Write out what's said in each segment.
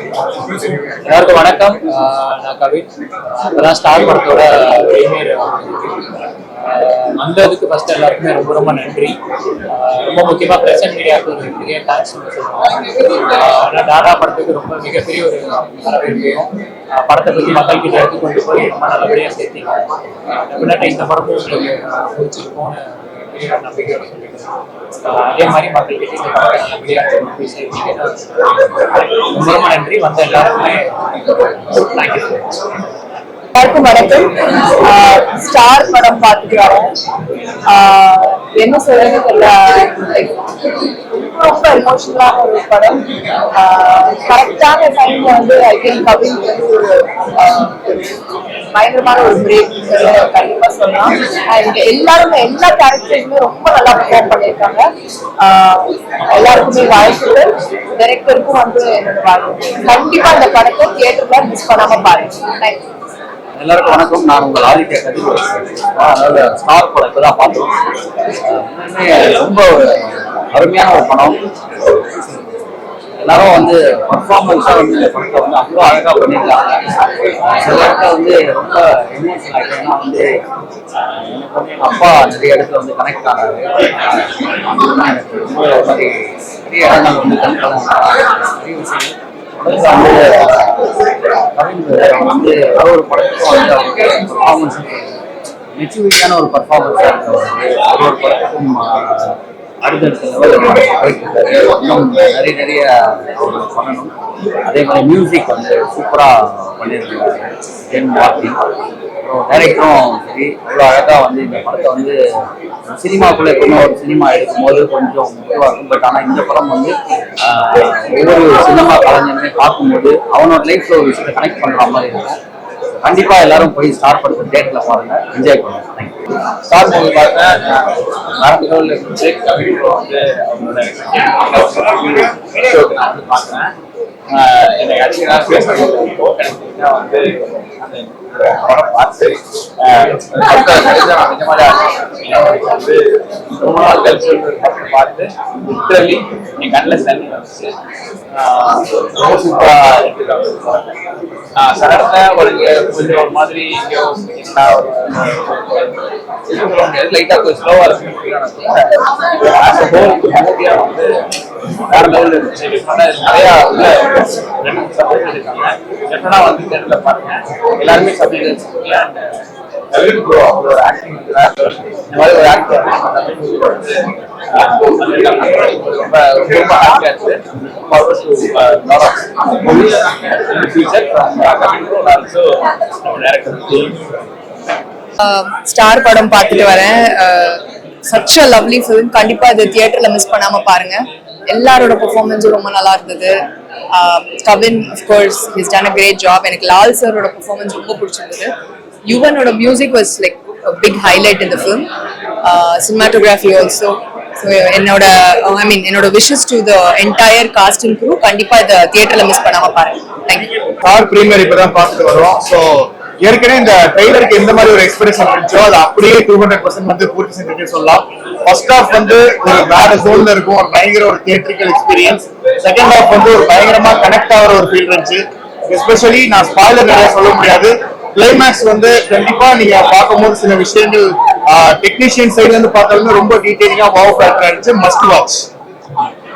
எல்லாருக்கும் வணக்கம். நான் கவின். இப்போதான் ஸ்டார் படத்தோட ப்ரீமியர் வந்ததுக்கு ஃபர்ஸ்ட் எல்லாருக்குமே ரொம்ப ரொம்ப நன்றி. ரொம்ப முக்கியமாக பிரஸ் அண்ட் மீடியாவுக்கு ஒரு பெரிய தேங்க்ஸ் சொல்லுவாங்க. ஆனால் டாடா படத்துக்கு ரொம்ப மிகப்பெரிய ஒரு வரவேற்பையும் படத்தை பற்றி மக்கள்கிட்ட எடுத்து கொண்டு போய் ரொம்ப நல்லபடியாக சேர்த்தீங்க. டெஃபினட்டாக இந்த படமும் உங்களுக்கு பிடிச்சிருக்கும்னு நம்பிக்கையோட சொல்லிக்கிறேன். அதே மாதிரி மக்கள்கிட்ட இந்த படத்தை நல்லபடியாக போய் சேர்த்தீங்க. ரொம்ப ரொம்ப நன்றி. வந்த எல்லாருக்குமே தேங்க்யூ. எல்லாருக்கும் வணக்கம். ஸ்டார் படம் பார்த்துட்டு வரேன். என்ன சொல்றது தெரியல, ரொம்ப எமோஷனலான ஒரு படம். கரெக்டான டைம்ல வந்து ஐ திங்க் கவின் வந்து ஒரு பயங்கரமான ஒரு பிரேக் கண்டிப்பா சொல்லலாம். அண்ட் எல்லாருமே எல்லா கேரக்டர்ஸுமே ரொம்ப நல்லா பெர்ஃபார்ம் பண்ணியிருக்காங்க. எல்லாருக்குமே வாழ்த்துக்கள். டைரக்டருக்கும் வந்து என்னோட வாழ்த்து. கண்டிப்பா இந்த படத்தை தியேட்டர்ல மிஸ் பண்ணாம பாருங்க. தேங்க்யூ. எல்லாருக்கும் வணக்கம். நான் உங்கள் ஆதித்யா கதிர். அதாவது ஸ்டார் படம் இப்போ தான் பார்த்தோம். ரொம்ப அருமையான ஒரு படம். எல்லாரும் வந்து பர்ஃபார்மன்ஸாக வந்து இந்த படத்தை வந்து அவ்வளோ அழகாக பண்ணியிருக்காங்க. சில இடத்துல வந்து ரொம்ப எமோஷனல் ஆகிட்டேன்னா வந்து எனக்கு வந்து எங்கள் அப்பா நிறைய இடத்துல வந்து கனெக்ட் ஆனாரு. எனக்கு ரொம்ப ஒரு மாதிரி நிறைய இடங்கள் வந்து கனெக்ட் நிறைய விஷயம் வந்து ஒரு படத்துக்கும் வந்து அவருக்கு பர்ஃபார்மன்ஸ் மெச்சூரிட்டியான ஒரு பர்ஃபார்மன்ஸாக இருக்கிற ஒரு படத்துக்கும் அடுத்தடுத்த லெவலில் இன்னும் நிறைய அவர் பண்ணணும். அதே மாதிரி மியூசிக் வந்து சூப்பராக பண்ணியிருக்காரு ஜென் மார்ட்டின். அப்புறம் டைரக்டரும் சரி அவ்வளோ அழகாக வந்து இந்த படத்தை வந்து சினிமாக்குள்ளே எப்பவுமே ஒரு சினிமா எடுக்கும்போது கொஞ்சம் முக்கியமாக இருக்கும். பட் ஆனால் இந்த படம் வந்து ஒவ்வொரு சினிமா கலைஞருமே பார்க்கும்போது அவனோட லைஃப்பில் ஒரு விஷயத்தை கனெக்ட் பண்ணுற மாதிரி இருக்கும். கண்டிப்பாக எல்லாரும் போய் ஸ்டார் படத்தை தேட்டரில் பாருங்கள், என்ஜாய் பண்ணுங்க. தேங்க்யூ. ஸ்டார் மூவி பார்த்தேன். மரபுகள் இருந்துச்சு. கவின் வந்து அவங்களோட நான் பார்க்குறேன். எனக்கு அதிக நாள் பேசுறது வந்து அந்த படம் பார்த்து நான் நிஜமாக வந்து ரொம்ப நாள் கழிச்சு பார்த்து லிட்டரலி என் கண்ணில் தண்ணி வந்துச்சு. ரொம்ப சூப்பராக எடுத்துருக்காங்க. சடனில் ஒரு கொஞ்சம் ஒரு மாதிரி லைட்டாக கொஞ்சம் ஸ்லோவாக இருக்கு. வந்து வேற லெவலில் இருந்துச்சு. நிறையா இருக்காங்க. டெஃபினட்டா வந்து தேட்டரில் பாருங்க. எல்லாருமே சப்ஜெக்ட் அவங்களோட ஆக்டிங் இந்த மாதிரி ஒரு ஆக்டர் ரொம்ப ரொம்ப ஹாப்பியாக இருக்கு. ஸ்டார் படம் பார்த்துட்டு வரேன். such a lovely film. கண்டிப்பா இது தியேட்டர்ல மிஸ் பண்ணாம பாருங்க. எல்லாரோட பெர்ஃபார்மன்ஸும் ரொம்ப நல்லா இருந்தது. Kavin of course he's done a great job. எனக்கு லால் சாரோட பெர்ஃபார்மன்ஸ் ரொம்ப பிடிச்சிருந்தது. யுவனோட music was like a big highlight in the film. Cinematography also. So என்னோட wishes to the entire cast and crew. கண்டிப்பா இத தியேட்டர்ல மிஸ் பண்ணாம பாருங்க. Thank you. ஸ்டார் பிரீமியர் இப்பதான் பார்த்துட்டு வரோம். ஸோ ஏற்கனவே இந்த ட்ரெய்லருக்கு எந்த மாதிரி ஒரு எக்ஸ்பெக்டேஷன் இருந்துச்சோ அது அப்படியே 200% வந்து பூர்த்தி செஞ்சுட்டு சொல்லலாம். ஃபர்ஸ்ட் ஹாஃப் வந்து ஒரு வேற ஜோன்ல இருக்கும், ஒரு பயங்கர ஒரு தியேட்ரிக்கல் எக்ஸ்பீரியன்ஸ். செகண்ட் ஹாஃப் வந்து ஒரு பயங்கரமா கனெக்ட் ஆகிற ஒரு ஃபீல் இருந்துச்சு. எஸ்பெஷலி நான் ஸ்பாயிலர் நிறைய சொல்ல முடியாது. கிளைமேக்ஸ் வந்து கண்டிப்பா நீங்க பார்க்கும்போது சில விஷயங்கள் டெக்னீஷியன் சைட்ல இருந்து பார்த்தாலுமே ரொம்ப டீடைலிங்கா வாவ் ஃபேக்டர் ஆயிடுச்சு. Must watch.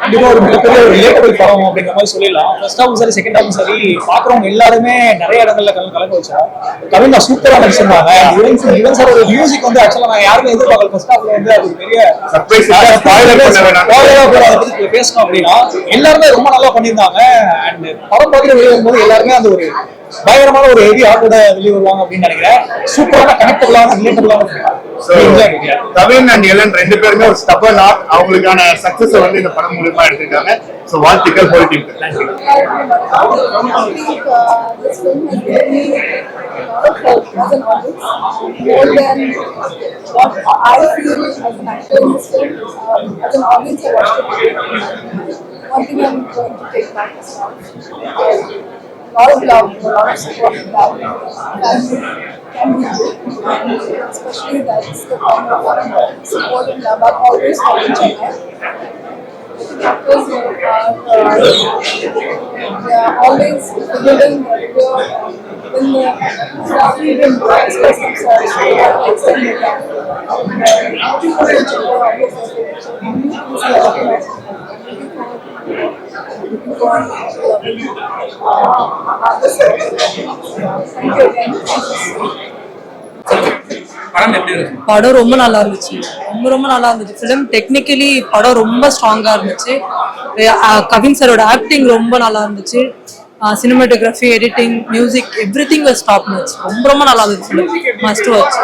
கண்டிப்பா ஒரு மிகப்பெரிய ஒரு ரிலேட்டபிள் படம் அப்படிங்கிற மாதிரி சொல்லிடலாம். ஃபர்ஸ்ட் ஹாஃப் சரி, செகண்ட் ஹாஃப் சரி, பாக்குறவங்க எல்லாருமே நிறைய இடங்கள்ல கலக்க வச்சோம். கவின் சூப்பரா நடிச்சிருந்தாங்க. யுவன் சார் ஒரு மியூசிக் வந்து ஆக்சுவலா நான் யாருமே எதிர்பார்க்கல. ஃபர்ஸ்ட் ஹாஃப்ல வந்து அது பெரிய சர்ப்ரைஸ். அதை பத்தி பேசணும் அப்படின்னா எல்லாருமே ரொம்ப நல்லா பண்ணியிருந்தாங்க. அண்ட் படம் பார்த்துட்டு வெளியே வரும்போது எல்லாருமே அந்த ஒரு பயங்கரமான ஒரு ஹெவி ஆர்டோட வெளியே வருவாங்க அப்படின்னு நினைக்கிறேன். சூப்பரான கனெக்டபிளான ரிலேட்டபிளான கவின் அண்ட் எலன் ரெண்டு பேருமே ஒரு ஸ்டபர்ன் ஆர்ட். அவங்களுக்கான சக்சஸ் வந்து இந்த படம் மூலமா எடுத்திருக்காங்க. ஸோ வாழ்த்துக்கள் whole team. Thank you. lot of love, a lot of support that can be good, especially that's the kind of support and love I've always had in Chennai. Because they are always building when the staff even express themselves extended படம் ரொம்ப நல்லா இருந்துச்சு, ரொம்ப நல்லா இருந்துச்சு. Film technically படம் ரொம்ப ஸ்ட்ராங்கா இருந்துச்சு. கவின் சாரோட ஆக்டிங் ரொம்ப நல்லா இருந்துச்சு. Cinematography, editing, music, every thing was top match. ரொம்ப நல்லா இருந்துச்சு. Must watch.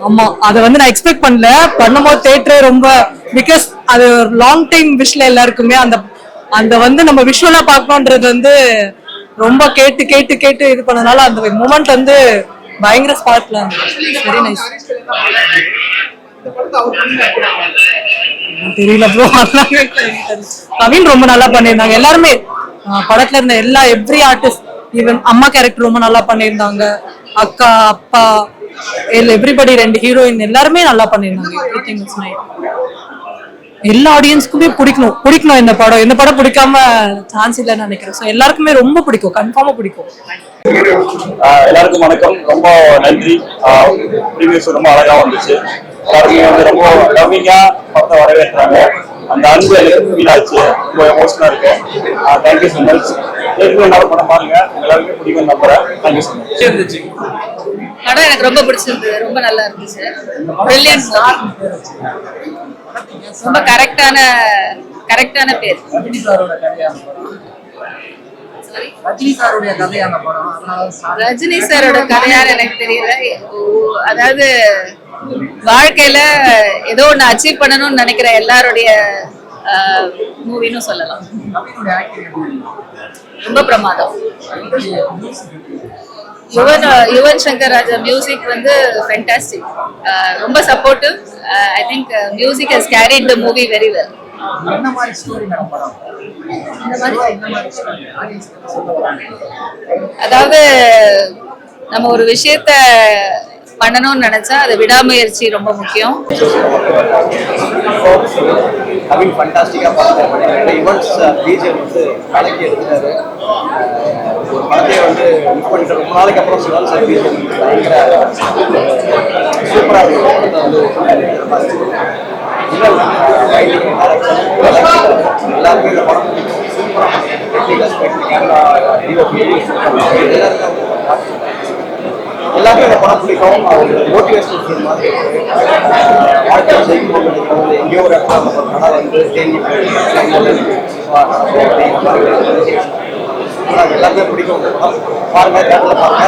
ஆமா, அதை வந்து நான் எக்ஸ்பெக்ட் பண்ணல. பண்ணும்போது தியேட்டரே ரொம்ப, பிகாஸ் அது ஒரு லாங் டைம் விஷல எல்லாருக்குமே அந்த அந்த வந்து நம்ம விஷுவலா பார்க்கணுன்றது வந்து ரொம்ப கேட்டு கேட்டு கேட்டு இது பண்ணனால அந்த மூமெண்ட் வந்து பயங்கர ஸ்பார்க்ல இருந்துச்சு. Very nice. தெரியல ப்ரோ, கவின் ரொம்ப நல்லா பண்ணியிருந்தாங்க. எல்லாருமே படத்துல இருந்த எல்லா எவ்ரி ஆர்டிஸ்ட், ஈவன் அம்மா கேரக்டர் ரொம்ப நல்லா பண்ணியிருந்தாங்க. அக்கா, அப்பா, எவ்ரிபடி, 2 ஹீரோயின் எல்லாருமே நல்லா பண்ணியிருந்தாங்க. எல்லா ஆடியன்ஸ்க்குமே பிடிக்கணும் இந்த படம் பிடிக்காம சான்ஸ் இல்லைன்னு நினைக்கிறேன். ஸோ எல்லாருக்குமே ரொம்ப பிடிக்கும், கன்ஃபார்மா பிடிக்கும். எல்லாருக்கும் வணக்கம், ரொம்ப நன்றி. ப்ரீவியஸ் ரொம்ப அழகா வந்துச்சு. எல்லாருமே வந்து ரொம்ப லவ்விங்கா படத்தை வரவேற்றாங்க. அந்த அன்பு எனக்கு ஃபீல் ஆச்சு, ரொம்ப எமோஷனலா இருக்கு. Thank you so much. எல்லாரும் படம் பாருங்க, எல்லாருமே பிடிக்கும் நம்புறேன். Thank you so much. இருந்துச்சு படம் எனக்கு ரொம்ப பிடிச்சிருந்தது, ரொம்ப நல்லா இருந்துச்சு. பிரில்லியன்ட், ரொம்ப கரெக்டான பேர். ரஜினி சாரோட கதையான்னு எனக்கு தெரியல. அதாவது வாழ்க்கையில ஏதோ ஒண்ணு அச்சீவ் பண்ணணும்னு நினைக்கிற எல்லாருடைய மூவின்னு சொல்லலாம். ரொம்ப பிரமாதம். யுவன் சங்கர் ராஜா மியூசிக் வந்து ஃபேண்டாஸ்டிக், ரொம்ப supportive. I think music has carried the movie very well. அதாவது நம்ம ஒரு விஷயத்த பண்ணணும்னு நினைச்சா அது விடாமுயற்சி ரொம்ப முக்கியம். கவின் ஃபண்டாஸ்டிக்காக பார்த்து யுவன்ஸ் பிஜிஎம் வந்து கலக்கி எடுத்துட்டாரு. ஒரு படத்தையே வந்து மிஸ் பண்ணிட்டு ரொம்ப நாளைக்கு அப்புறம் சிவன் சார் பிஜிஎம் பயங்கர சூப்பராக இருக்கும். படத்தை வந்து எல்லாருமே இந்த படம் சூப்பராக கேமரா எல்லாருமே இந்த படம் பிடிக்கும். அவங்க மோட்டிவேஷனல் ஃபிலிம் மாதிரி வாழ்க்கையில் ஜெயிக்கும் போது எங்கேயோ ஒரு இடத்துல கடை வந்து தேங்கி எல்லாருமே பிடிக்கும். பாருங்க, தேட்டரில் பாருங்க.